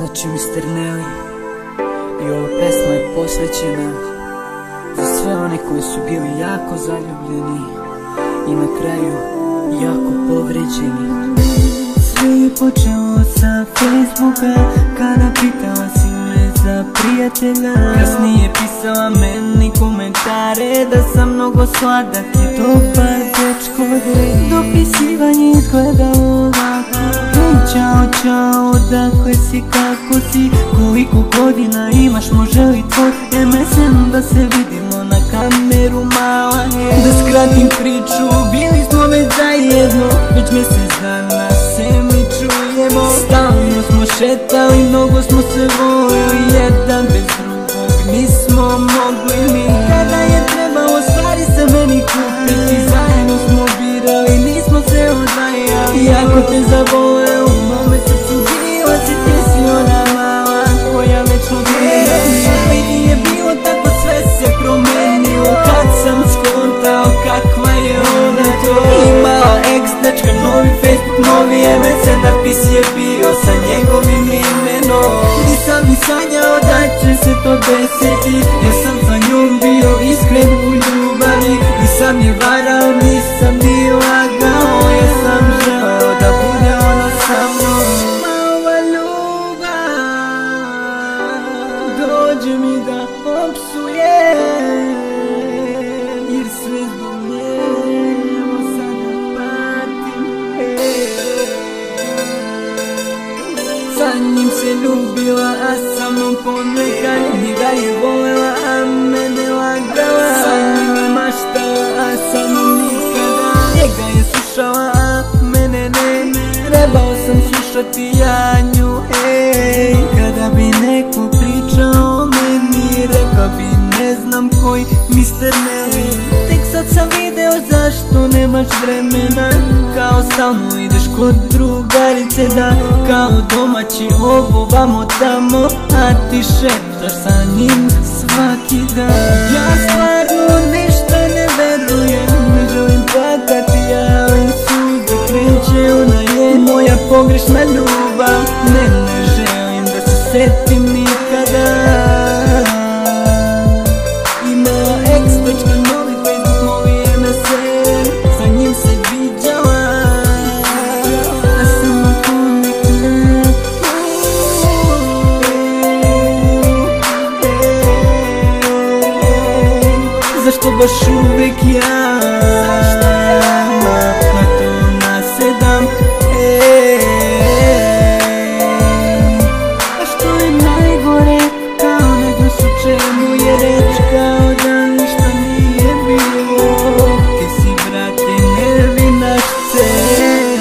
Znači Mr. Nelly i ova pesma je posvećena za sve one koji su bili jako zaljubljeni i na kraju jako povređeni. Sve je počelo sa Facebooka, kada pitala si me za prijatelja. Kasnije pisala meni komentare da sam mnogo sladak i dobar dečko. Dopisivanje izgledalo ovako: čao, čao, odakle si, kako si, koliko godina imaš, može li tvoj MSN da se vidimo na kameru, mala je. Da skratim priču, bili smo već zajedno, već mjesec dana se mi čujemo. Stalno smo šetali, mnogo smo se volili, jedan bez drugog nismo mogli mi. Kada je trebalo stvari se meni kupiti, zajedno smo birali, nismo se odvajali. Iako te zavoleo, u mome srcu bila si, ti si ona mala koja večno bila. Ali nije bilo tako, sve se promenilo kad sam skontao kakva je ona to. Imala ex dečka, novi Facebook, novi MSN, napis je bio sa njegovim imenom. Nisam ni sanjao da će se to desiti, jer sam sa njom bio iskren u ljubavi. Nisam je varao, nisam ni lagao, jer sam želeo da bude ona sa mnom. Mala ljubav, dođe mi da opsujem, jer sve zbog nje evo sada patim. Sa njim se ljubila, a sa mnom ponekad njega je volela, a mene lagala. Sa njim je maštala, a sa mnom nikada. Njega je slušala, a mene ne. Trebao sam slušati ja nju, ej. Kada bi neko pričao o meni, rekao bi ne znam koji Mr. Nelly. Tek sad sam video zašto nemaš vremena, kao stalno ideš kod drugarice, da kao domaći ovo vamo tamo, a ti šetaš sa njim svaki dan. Ja stvarno ništa ne verujem, ne želim plakati, ali suze kreće, ona je moja pogrešna ljubav. Ne želim da se setim nikada. Imala ex dečka, novi Facebook, novi MSN, sa njim se viđala, a samo ponekad. Zašto baš uvek ja, na to nasedam, a što je najgore, kao nego su čemu je reč, kao da ništa nije bilo. Ti si, brate, nevinaš cen,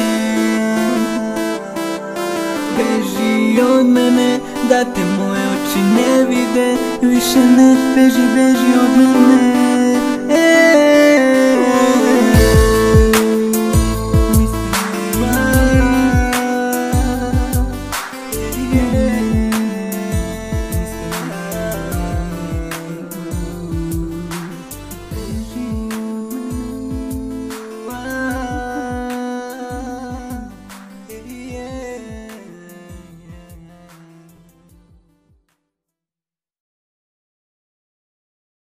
beži od mene, da te moje oči ne vide više, ne beži, beži od mene.